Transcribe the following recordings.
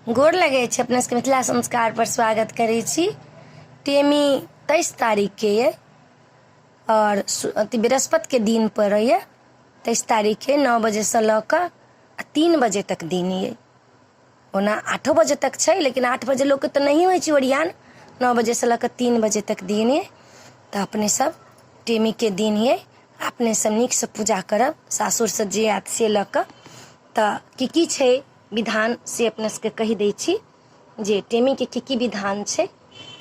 गोर लगे छे अपने सबके मिथिला संस्कार पर स्वागत करे छी। टेमी 23 तारीख के ये और बृहस्पति के दिन पर ये 23 तारीख के 9 बजे से लऽ 3 बजे तक दिन ये। ओना 8 बजे तक छे, लेकिन 8 बजे लोग के तो नहीं होइ छे ओरियान। 9 बजे से लऽ 3 बजे तक दिन ये। तो अपने सब टेमी के दिन ये अपने सब नीक से पूजा करब, सासुर से जे आत से लऽ तो की छे विधान से अपने सबके कहि दै छी जे टेमी के की विधान छे,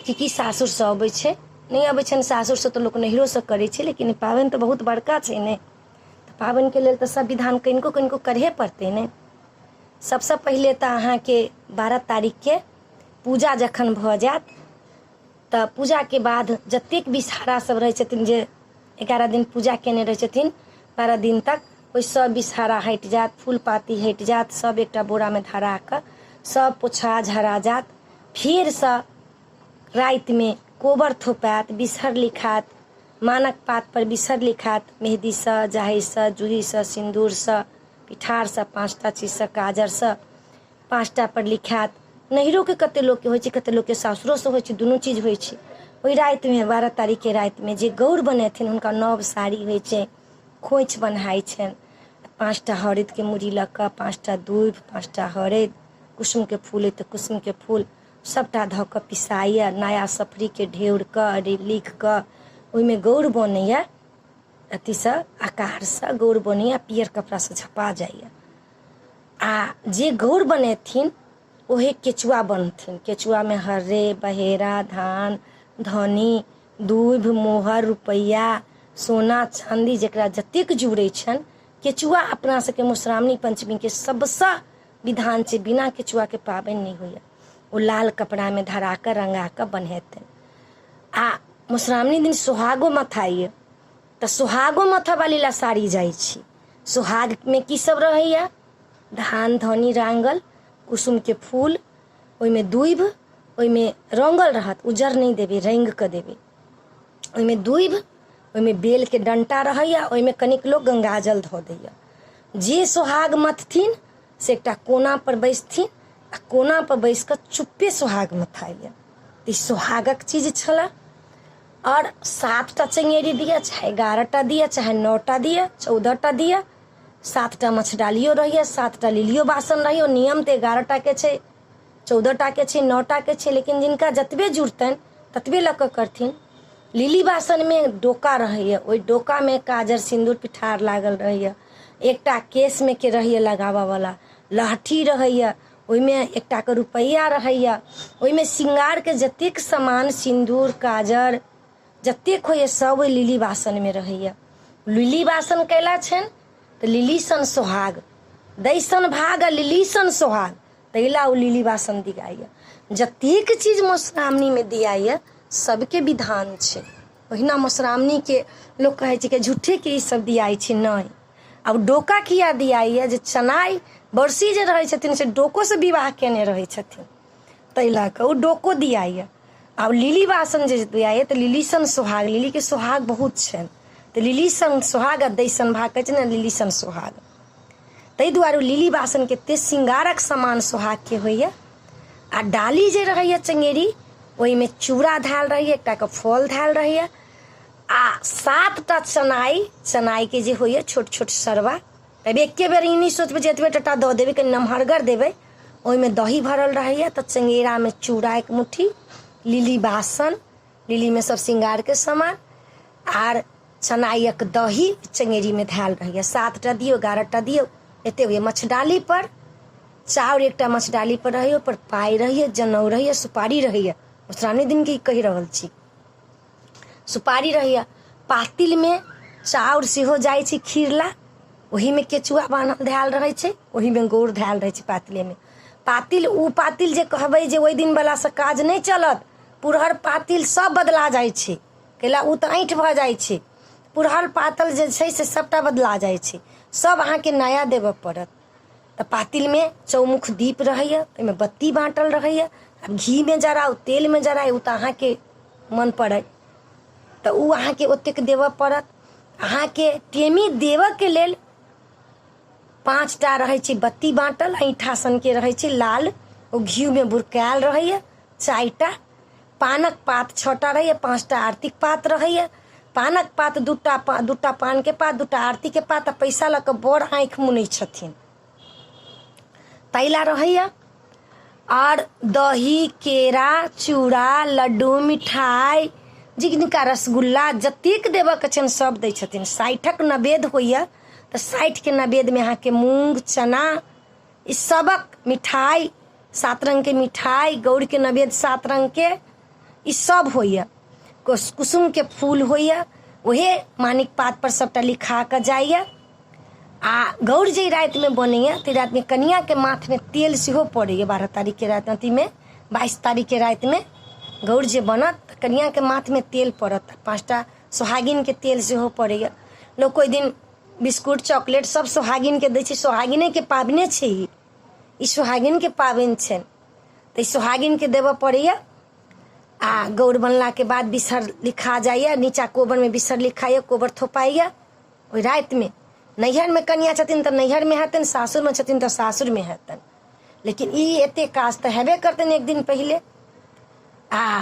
की सासुर से अबै छे। नहीं अबै छन सासुर से तो लोग नहिरो से करे छे, लेकिन पाबनि तो बहुत बड़का छे ने। तो पाबनि के लेल तो सब विधान कनिको करहे पड़ते ने। सबसे पहले तो अहाँ के 12 तारीख के पूजा जखन भ जात तो पूजा के बाद जतेक विषहारा सब रहे छथिन, जे 11 दिन पूजा केने रहे छथिन 12 दिन तक, ओहि सब विषहारा हटि जात, फूल पाती हटि जात, सब एकटा बोरा में धरा कर सब पोछा झरा जात। फिर से रात में कोबर थोपात, बिसहर लिखात, मानक पात पर बिसहर लिखात, मेहंदी से, जाही से, जूही से, सिंदूर से, पिठार से, 5टा चीज से, काजर से 5टा पर लिखात। नहिरो के कते लोग के होइ छै, कते लोग के सासुरो से होइ छै, दुनू चीज होइ छै। ओहि रात में 12 तारीख के रात में जे गौर बनेथिन हुनका नव साड़ी होइ छै, खोइछ बन्हाइ छनि। 5टा हरद के मूड़ी लऽ 5टा दूब, 5टा हरद, कुसुम के फूल तो कुसुम के फूल सबटा धऽ कऽ पिसाइया, नया सफरी के ढेउर कऽ लिख कऽ ओहिमे गौर बनैया। अथी से आकार से गौर बनैया, पियर कपड़ा से झपा जाइया। आ जे गौर बनेथिन ओहे केचुआ बनथिन। केचुआ में हर्रे, बहेरा, धान, धनी, दूब, मोहर, रुपैया, सोना चांदी जकरा जतेक जुड़ै छनि। केचुआ अपना सबके मधुश्रावणी पंचमी के सबसे विधान छै, बिना केचुआ के पाबनि नहीं होइया। वो लाल कपड़ा में धरा कर रंगा कर बन्हेथिन। आ मधुश्रावणी दिन सुहागो मथाइए, तो सुहागो मथा वाली ला साड़ी जाइ छी। सुहाग में की सब रहैया? धान धनी रांगल, कुसुम के फूल, ओइमे दूब, ओइमे रंगल रहत, उजर नहीं देबे, रंग के देबे। ओइमे दूब, ओइमे बेल के डंटा रहैया, ओइमे कनिक लोग गंगाजल धो दैया। जे सुहाग मथथिन से एकटा कोना पर बैसथिन, आ कोना पर बैस कर चुप्पे सुहाग मथाइया। ई सुहागक चीज छला। और 7टा चंगेरी दिया, चाहे 11टा दिया, चाहे 9टा दिया, 14टा दिया, 7टा मछडालियो रहिया, 7टा लिलियो बासन रहियो। नियम तो 11टा के छे, 14टा के छे, 9टा के छे, लेकिन जिनका जतबे जुड़तन ततबे लऽ कऽ करथिन। लिली बासन में डोका रहैया, ओहि डोका में काजर सिंदूर पिठार लागल रहैया। एकटा केस में के रहैया लगावा वाला, लहठी रहैया, ओहिमे एकटा के रुपैया रहैया। ओहिमे श्रृंगार के जतेक सामान, सिंदूर, काजर जतेक होइया सब ओहि लिली बासन में रहैया। लिली बासन कैला छनि तो लिली सन सोहाग, दैसन भाग लिली सन सोहाग, तैला ओ लिली बासन दियाइया। जतेक चीज मधुश्रावणी में दियाइया सबके विधान छे। ओहिना मधुश्रावणी के लोग कहे छै कि झूठे के ई सब दियाई छै, नहीं। अब डोका किया दियाइया? जे चनाई बरसी जे रहे छथिन से डोको से विवाह केने रहे छथिन, तैला के ओ डोको दियाइया। अब लिली बासन जे दियाइया तो लिली सन सोहाग, लिली के सोहाग बहुत छनि, तो लिली सन सोहाग आ दैसन भाग कहै छै ने, लिली सन सोहाग। ताहि दुआरे लिली बासन के ते श्रृंगारक समान सोहाग के होइया। आ डाली जे रहैया चंगेरी, ओहि में चूड़ा धैल रहैया, एकटा के फल धैल रहैया। आ 7टा चनाई के जे होइया छोट छोट सरवा। तब एके बेर ई नहीं सोचबे जे एतबे टटा दऽ देबै, कि नमहरगर देबै। ओहिमे दही भरल रहैया, तो चंगेरा में चूड़ा 1 मुट्ठी, लिली बासन, लिली में सब श्रृंगार के सामान, आर चनाइक दही चंगेरी में धैल रहैया। 7टा दियो, 11टा दियो, एते हुए। मछडाली पर चाउर एकटा मछडाली पर रहैया, पर पाई रहैया, जनौ रहैया, सुपारी रहैया। मधुश्रावणी दिन की कहि रहल छी, सुपारी रहैया। पातिल में चाउर सेहो जाइ छै खीरला, ओही में केचुआ बान्हल धैल रहै छै, ओही में गौर धैल रहै छै पातिले में। पातिल उ पातिल जे कहबै जे ओहि दिन वाला से काज नहीं चलत, पुरहर पातिल सब बदला जाइ छै, कैला उ तऽ ऐंठ भऽ जाइ छै। पुरहर पातल जे छै से सबटा बदला जाइ छै, सब अहाँके नया देबऽ पड़त। तऽ पातिल में चौमुख दीप रहैया, ओहिमे बत्ती बाँटल रहैया। अब घी में जराउ, तेल में जराउ, उ तऽ अहाँके मन पड़ै, तो उ अहाँके ओतेक देबऽ पड़त। अहाँके टेमी देबऽ के लेल 5टा रहै छै बत्ती बाँटल, ऐंठा सन के रहै छै लाल, ओ घी में बुरकायल रहैया। 4टा पानक पात 6टा रहैया, 5टा आरतीक पात रहैया। पानक पात 2टा पान के पात, 2टा आरती के पात आ पैसा लऽ कऽ बड़ आँखि मुनै छथिन तैला रहैया। और दही, केरा, चूड़ा, लड्डू, मिठाई, जिनका रसगुल्ला जतेक देबऽके छनि सब दै छथिन। 60क नवेद होइया तऽ 60 के नवेद में अहाँके मूंग, चना, ई सबक मिठाई, 7 रंग के मिठाई, गौड़ के नवेद 7 रंग के ई सब होइया। कुसुम के फूल होइया, वहे मानिक पात पर सबटा लिखा कऽ जाइया। आ गौड़ जे रात में बनैया तऽ रात में कनिया के माथ में तेल सेहो पड़ैया। 12 तारीख के रात अथी में 22 तारीख के रात में गौड़ जे बनत तऽ कनिया के माथ में तेल पड़त। 5टा सोहागिन के तेल सेहो पड़ैया। लोग कोई दिन बिस्कुट, चॉकलेट सब सोहागिन के दै छै। सोहागिने के पाबने छै ई सोहागिन के पाबनि छनि तऽ सोहागिन के देबऽ पड़ैया। आ गौड़ बनला के बाद बिसर लिखा जाइया, नीचा कोबर में बिसर लिखाइया, कोबर थोपाइया। ओहि रात में नैहर में कनिया छथिन तऽ नैहर में हेतनि, सासुर में छथिन तऽ सासुर में हेतनि। लेकिन ई एते काज तऽ हेबे करतनि एक दिन पहिले। आ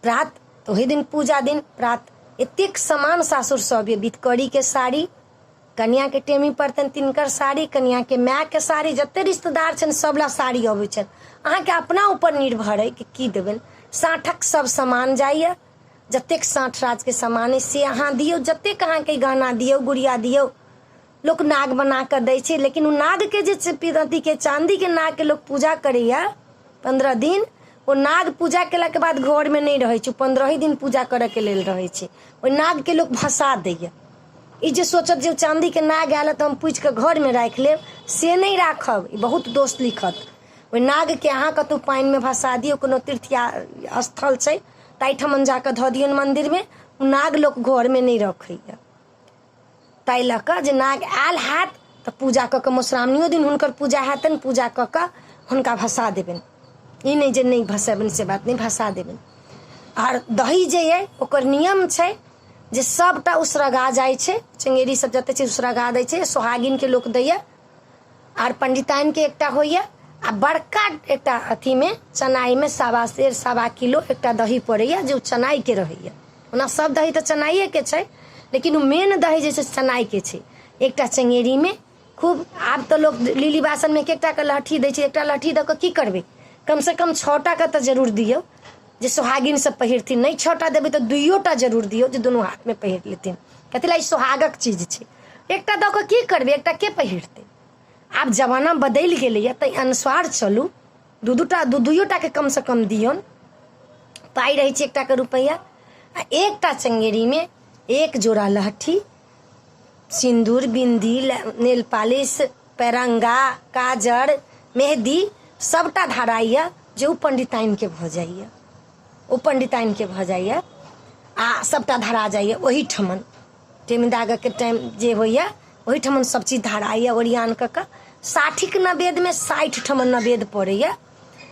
प्रात तऽ ओही दिन पूजा दिन प्रात एतेक सामान सासुर सब ये। बितकरी के साड़ी कनिया के टेमी पड़तनि, तिनकर साड़ी, कनिया के माय के साड़ी, जते रिश्तेदार छनि सब ला साड़ी अबै छनि। अहाँके अपना ऊपर निर्भर है कि की देबनि। 60क सब सामान जाइया, जतेक 60 राज के सामान है से अहाँ दियौ, जतेक अहाँके गहना दियौ, गुड़िया दियौ। लोग नाग बना कऽ दै छै, लेकिन उ नाग के जे पीरती के चांदी के नाग के लोग पूजा करैया 15 दिन, ओ नाग पूजा केला के बाद घर में नहीं रहे छै, 15 दिन पूजा करे के लेल रहे छै। ओइ नाग के लोग भसा दैया। ई जे सोचत जे चांदी के नाग आयल तऽ हम पूछ के घर में राख लेब, से नहीं राखब, ई बहुत दोष लिखत। ओइ नाग के अहाँ कतौ पानि में भसा दियौ, कोनो तीर्थ स्थल छै ताइठमन जाके धऽ दियौन मंदिर में, उ नाग लोग घर में नहीं रखैया। ताहि लऽ कऽ जे नाग आयल हैत तऽ पूजा कऽ कऽ मधुश्रावणियो दिन हुनकर पूजा हेतनि, पूजा कऽ कऽ हुनका भसा देबनि। ई नहीं जे नहीं भसेबनि से बात नहीं, भसा देबनि। और दही जे अइ ओकर नियम छै जे सबटा उसरगा जाइ छै, चंगेरी सब जते छै उसरगा दै छै, सोहागिन के लोक दैया। और पंडिताइन के एकटा होइया। आ बड़का एकटा अथी में चनाई में 1.25 किलो एकटा दही पड़ैया जे चनाई के रहैया। ओना सब दही तऽ चनाइए के छै, लेकिन मेन दही जे छै चनाई के छै। एकटा चंगेरी में खूब, आब तो लोग लीली बासन में एकटा के लहठी दै छै। एकटा लहठी दऽ कऽ की करबै, कम से कम 6टा के तऽ जरूर दियौ जे सोहागिन सब पहिरथिन। नहीं 6टा देबै तऽ 2टा जरूर दियौ जे दुनू हाथ में पहिर लेथिन। कथी ला, ई सोहागक चीज छै। एकटा दऽ कऽ की करबै, एकटा के पहिरतै। आब जमाना बदलि गेलैया ताहि अनुसार चलू। 2-2टा के कम से कम दियौन। पाइ रहै छै एकटा के रुपैया। आ एकटा चंगेरी में 1 जोड़ा लहठी, सिंदूर, बिंदी, नेल पालिश, पैरंगा, काजर, मेहंदी सबटा धराइया जे ओ पंडिताइन के भऽ जाइया। ओ पंडिताइन के भऽ जाइया आ सबटा धरा जाइया ओही ठमन। टेमी दागऽ के टाइम जे होइया ओही ठमन सब चीज धराइया ओरियान कऽ कऽ। 60 नवेद में 60 ठमन नवेद पड़ैया।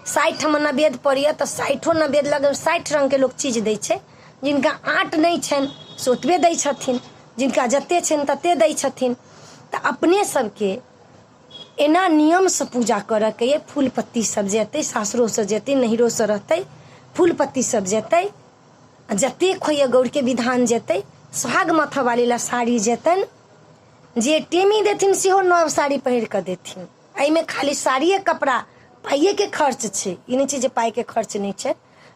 60 ठमन नवेद पड़ैया तऽ 60 नवेद लग 60 रंग के लोग चीज दै छै। जिनका आँट नहीं छनि से ओतबे दै छथिन, जिनका जते छनि तते दै छथिन। तऽ अपने सबके एना नियम से पूजा करऽ के ये। फूल पत्ती सब जेतै, सासुरो से जेतै, नैहरो से रहतै, फूल पत्ती सब जेतै, जतेक होइया गौड़ के विधान जेतै। सुहाग माथा वाली ला साड़ी जेतन, जे टेमी देथिन सेहो नव साड़ी पहिर कऽ देथिन। एहिमे खाली साड़िए कपड़ा पाइए के खर्च छै, ई नहीं छै जे पाइ के खर्च नहीं छै,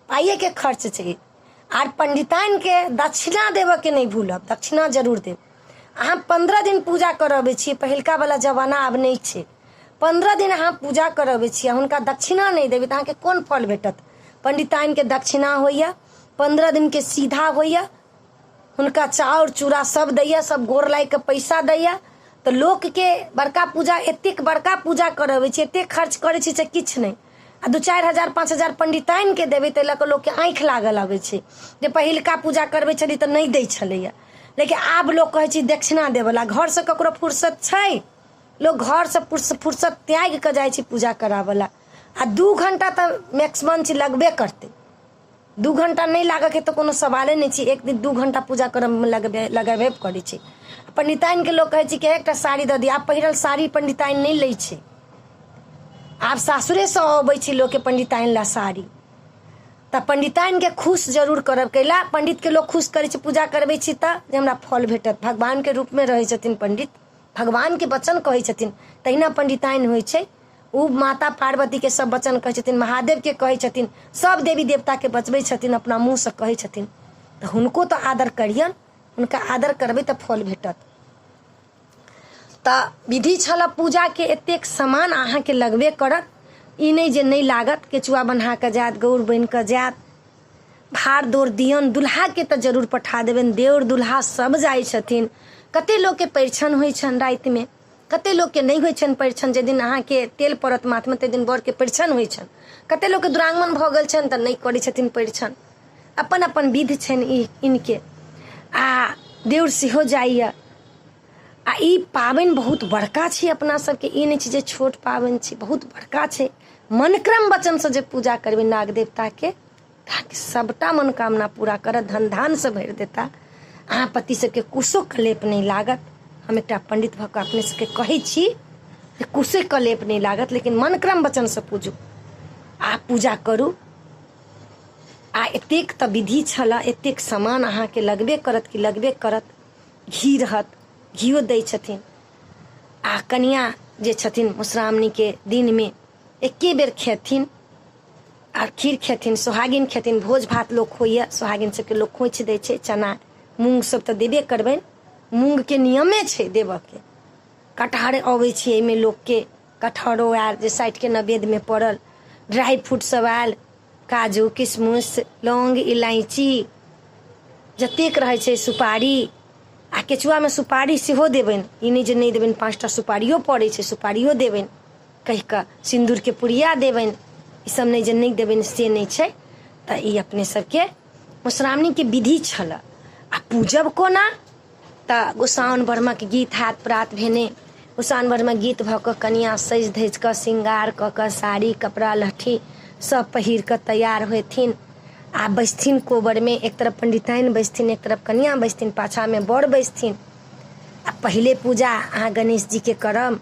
पाइए के खर्च छै। आर पंडिताइन के दक्षिणा देबऽ के नहीं भूलब, दक्षिणा जरूर देब। अहाँ 15 दिन पूजा करबै छियै, पहिलका वाला जमाना आब नहीं छै। 15 दिन अहाँ पूजा करबै छियै, हुनका दक्षिणा नहीं देबै तऽ अहाँके कोन फल भेटत। पंडिताइन के दक्षिणा होइया, 15 दिन के सीधा होइया, हुनका चाउर चूड़ा सब दैया, सब गोर लागि के पैसा दैया। तऽ लोक के बड़का पूजा, एतेक बड़का पूजा करबै छियै, एतेक खर्च करै छी से किछु नहीं। आ 2-4 हजार 5 हजार पंडिताइन के देबै ताहि लऽ कऽ लोक के आँखि लागल अबै छै जे पहिलका पूजा करबै छली तऽ नहीं दै छलैया। लेकिन आब लोग कहै छै दक्षिणा देवला। घर से ककरो फुर्सत छै, लोग घर से फुर्सत त्याग के जाइ छै पूजा करावला। आ 2 घंटा तऽ मैक्सिमम छै लगबे करतै। 2 घंटा नहीं लागऽ के तो कोनो सवाले नहीं छै। एक दिन 2 घंटा पूजा करऽ में लगेबे करै छै। पंडिताइन के लोग कहै छै कि एकटा साड़ी दऽ दिया। आब पहिरल साड़ी पंडिताइन नहीं लै छै। आब सासुरे से अबै छी लोग के पंडिताइन ला साड़ी, त पंडिताइन के खुश जरूर करब। कैला पंडित के लोग खुश करे छै, पूजा करबै छी त जे हमरा फल भेटत। भगवान के रूप में रहै छथिन पंडित, भगवान के वचन कहै छथिन, तहिना पंडिताइन होइ छै। उ माता पार्वती के सब वचन कहै छथिन, महादेव के कहै छथिन, सब देवी देवता के बचबै छथिन, अपना मुँह से कहै छथिन। त हुनको तो आदर करियन, हुनका आदर करबै त फल भेटत। त विधि छल पूजा के, एतेक सामान अहाँ के लगबे करत। ई नहीं जे नहीं लागत, केचुआ बन्हा के जात, गौर बन के जात, भार दौड़ दियन। दुल्हा के त जरूर पठा देबन, देवर दुल्हा सब जाइ छथिन। कते लोग के परिछन होइ छन रात में, कते लोग के नहीं होइ छन परिछन। जे दिन अहाँ के तेल परत माथ में, ते दिन बर के परिछन होइ छन। कते लोग के दुरागमन भ गेल छन त नहीं करै छथिन परिछन, अपन अपन विधि छन इनके। आ देवर सेहो जाइया। आ ई पाबन बहुत बड़का छै अपना सबके, ई नहीं छै जे छोट पाबन छै, बहुत बड़का छै। मनक्रम वचन से जे पूजा करबै नाग देवता के, ताकि सबटा मनोकामना पूरा करत, धन धान से भर देता। अहाँ पति सबके कुशो कलेप नहीं लागत। हम एकटा पंडित भऽ कऽ अपने सबके कहै छी जे कुशे कलेप नहीं लागत, लेकिन मनक्रम वचन से पूजू आ पूजा करू। आ एतेक त विधि छल, एतेक सामान अहाँ के लगबे करत कि लगबे करत। घी रहत, घीओ दै छथिन। आ कनिया जे छथिन मधुश्रावणी के दिन में एके बेर खेथिन और खीर खेथिन, सोहागिन खेथिन। भोज भात लोग खोइया, सोहागिन सबके लोग खोइछ दै छै। चना मूंग सब त देबे करबनि, मूंग के नियमे छै देबऽ के। कटहर अबै छै एहिमे लोग के, कटहरो आयल जे साइड के नवेद में पड़ल, ड्राई फ्रूट सब आयल, काजू किशमिश लौंग इलायची जतेक रहै छै, सुपारी। आ केचुआ में सुपारी सेहो देबनि, ई नहीं जे नहीं देबनि, 5टा सुपारियो पड़ै छै, सुपारियो देबनि कहि कऽ। सिंदूर के पुड़िया देबनि, ई सब नहीं जे नहीं देबनि से नहीं छै। त ई अपने सबके मधुश्रावणी के विधि छल। आ पूजब कोना त गोसाउन ब्रह्म के गीत हाथ प्रात भेने, गोसाउन ब्रह्म गीत भ कऽ कनिया सज धज कऽ श्रृंगार कऽ कऽ साड़ी कपड़ा लहठी सब पहिर कऽ तैयार होथिन। आ बैसथिन कोबर में, एक तरफ पंडिताइन बैसथिन, एक तरफ कनिया बैसथिन, पाछा में बर बैसथिन। आ पहले पूजा अहाँ गणेश जी के करब,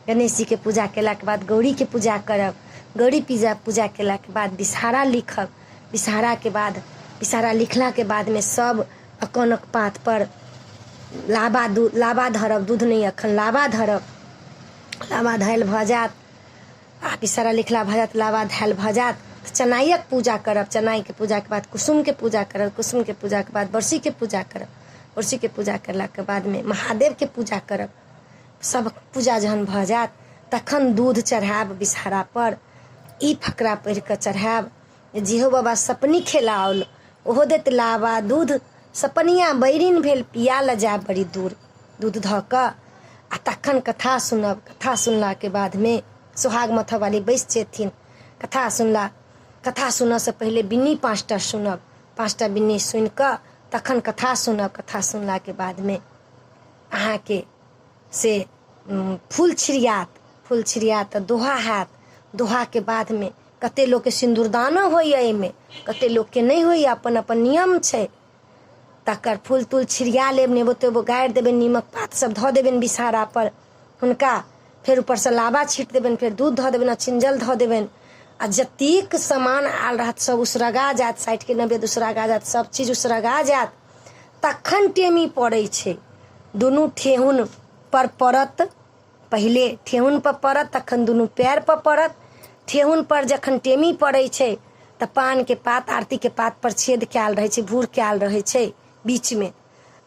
गणेश जी के पूजा केला के बाद गौरी के पूजा करब, गौरी पूजा केला के बाद विषहारा लिखब, विषहारा के बाद विषहारा लिखला के बाद में सब अकनक पात पर लाबा धरब, दूध नहीं अखन लाबा धरब, लाबा धैल भ जात। आ विषहारा लिखला भ जात, लाबा धैल भ जात। चनाइक पूजा करब, चनाई के पूजा के बाद कुसुम के पूजा करब, कुसुम के पूजा के बाद बरसी के पूजा करब, बरसी के पूजा करला के बाद में महादेव के पूजा करब। सब पूजा जहन भ जात तखन दूध चढ़ाब विषहारा पर। ई फकरा पढ़ि कऽ चढ़ाब, जेहो बाबा सपनी खेलाओल ओहो देत लाबा दूध, सपनिया बैरिन भेल पिया ल जाब बड़ी दूर। दूध धऽ कऽ आ तखन कथा सुनब। कथा सुनला के बाद में सोहाग मथऽ वाली बैस जेथिन। कथा सुनऽ से पहले बिन्नी 5टा सुनब, 5टा बिन्नी सुनि कऽ तखन कथा सुनब। कथा सुनला के बाद में अहाँ के से फूल छिड़ियात, दोहा हैत। दोहा के बाद में कते लोग के सिंदूरदानो होइया, एहिमे कते लोग के नहीं होइया, अपन अपन नियम छै। तकर फूल तूल छिड़िया लेब, नेबो तेबो गाड़ि देबनि, नीमक पात सब धऽ देबनि विषहारा पर हुनका, फेर ऊपर से लाबा छीट देबनि, फेर दूध धऽ देबनि, चिंजल धऽ देबनि। आ जतेक सामान आयल रहत सब उसरगा जात, साइड के नवेद उसरगा जात, सब चीज उसरगा जात। तखन टेमी पड़ै छै, दुनू ठेहुन पर पड़त। पहिले ठेहुन पर पड़त, तखन दुनू पैर पर पड़त। ठेहुन पर जखन टेमी पड़ै छै त पान के पात, आरती के पात पर छेद कयल रहै छै, भूर कयल रहै छै बीच में।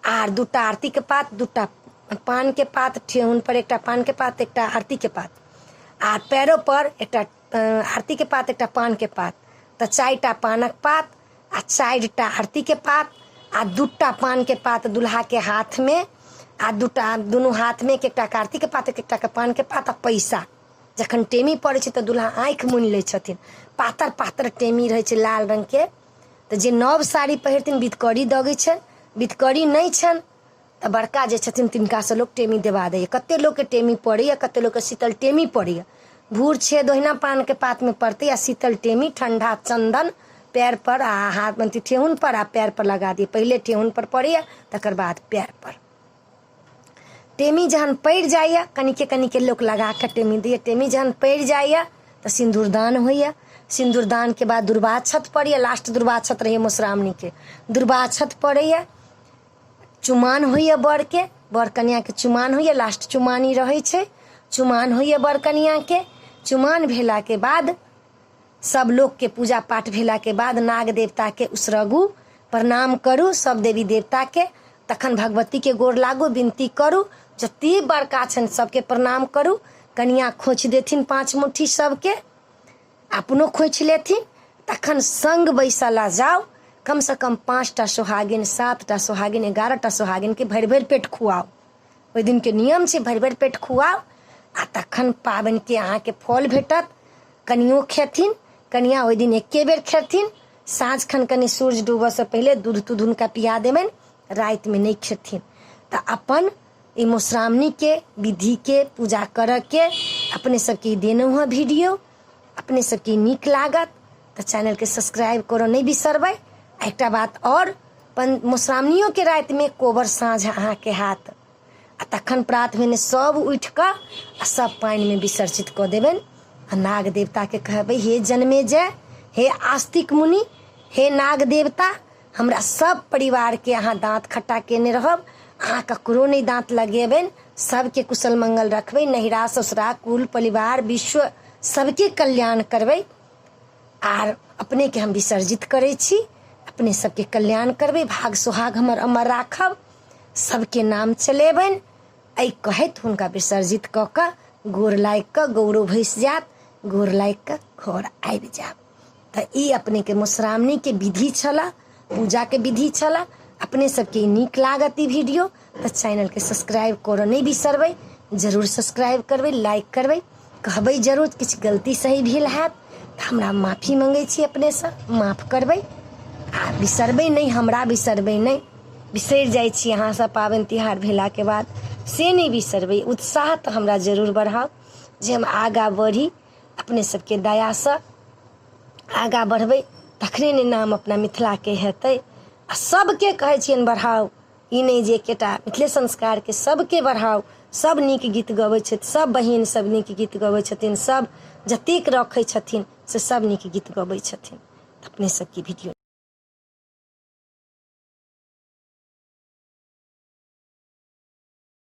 आर 2टा आरती के पात, 2टा पान के पात, ठेहुन पर एकटा पान के पात, एकटा आरती के पात। आ पैरों पर एकटा आरती के पात, एकटा पान के पात। त 4टा पानक पात आ 4टा आरती के पात आ 2टा पान के पात दुल्हा के हाथ में, आ दुनू हाथ में एकटा आरती के पात, एकटा के पान के पात। आ पैसा जखन टेमी पड़ै छै त दुल्हा आँखि मुनि लै छथिन। पातर पातर टेमी रहै छै लाल रंग के। त जे नव साड़ी पहिरथिन बिधकरी दगै छै, बिधकरी नहीं छन त बड़का जे छथिन तिनका से लोग टेमी देवा दैया। कते लोग के टेमी पड़ैया, कते लोग के शीतल टेमी पड़ैया। भूर छेद ओहिना पान के पात में पड़ते, या शीतल टेमी ठंडा चंदन पैर पर आ हाथ में ठेहुन पर आ पैर पर लगा दिए। पहले ठेहुन पर पड़ैया, तकर बाद पैर पर। टेमी जहन पड़ जाइया, कनिके लोग लगा के टेमी दिए। टेमी जहन पड़ जाइया तो सिंदूरदान होइए। सिंदूरदान के बाद दुर्वाक्षत पड़िए, लास्ट दुर्वाक्षत रहिए मधुश्रावणी के, दुर्वाक्षत पड़ैए, चुमान होइए बर के, बर कन्या के चुमान होइए, लास्ट चुमानी रहे छे, चुमान होइए बर कन्या के। चुमान भेला के बाद सब लोग के पूजा पाठ भेला के बाद नाग देवता के उसरगू, प्रणाम करू सब देवी देवता के, तखन भगवती के गोर लागू, विनती करू, जते बड़का छन सबके प्रणाम करू। कन्या खोछ देथिन 5 मुट्ठी सबके, अपनो खोछ लेथिन, तखन संग बैसला जाओ। कम से कम 5टा सोहागिन, 7टा सोहागिन, 11टा सोहागिन के भरि भरि पेट खुआओ। ओहि दिन के नियम छै, भरि भरि पेट खुआओ आ तखन पाबनि के अहाँके फल भेटत। कनियो खेथिन, कनिया ओहि दिन एके बेर खेथिन, साँझ खन कनि सूर्य डूबऽ से पहले दूध तूध हुनका पिया देबनि, रात में नहीं खेथिन। तो अपन ई मधुश्रावणी के विधि के पूजा कर के अपने सबके देनौ है वीडियो, अपने सबके नीक लागत तो चैनल के सब्सक्राइब करो नहीं बिसरबै। एकटा बात और, मधुश्रावणियों के रात में कोबर साँझ अहाँ के हाथ आ तखन प्रात भेने सब उठ कऽ आ सब पानि में विसर्जित कऽ देबनि। आ नाग देवता के कहबै, हे जन्मे जय, हे आस्तिक मुनि, हे नाग देवता, हमरा सब परिवार के अहाँ दाँत खट्टा केने रहब, अहाँ ककरो नहीं दाँत लगेबनि, सबके कुशल मंगल रखबै, नहिरा ससुरा कुल परिवार विश्व सबके कल्याण करबै। आर अपने के हम विसर्जित करै छी, अपने सबके कल्याण करबै, भाग सुहाग हमर अमर राखब, सबके नाम चलेबनि। एहि कहैत हुनका विसर्जित कऽ कऽ गोर लागि कऽ गौरव भैस जायत, गोर लागि कऽ घर आबि जायब। तऽ ई अपने के मधुश्रावणी के विधि छला, पूजा के विधि छला। अपने सबके नीक लागत ई वीडियो तो चैनल के सब्सक्राइब करो नहीं बिसरबै, जरूर सब्सक्राइब करबै, लाइक करबै, कहबै जरूर किछु गलती सही भेल हैत तऽ हमरा माफी मंगै छी, अपने से माफ करबै आ बिसरबै नहीं, हमरा बिसरबै नहीं। बिसरि जाइ छी अहाँ सब पाबनि तिहार भेला के बाद, से नहीं बिसरबै। उत्साह तो हमरा जरूर बढ़ाउ जे हम आगाँ बढ़ी, अपने सबके दया से आगाँ बढ़बै तखने ने नाम अपना मिथिला के हेतै। आ सबके कहै छियनि बढ़ाउ, ई नहीं जे एकेटा मिथिले संस्कार के सबके बढ़ाउ। सब नीक गीत गबै छथि, सब बहिन सब नीक गीत गबै छथिन, सब जतेक रखै छथिन से सब नीक गीत गबै छथिन। अपने सबके वीडियो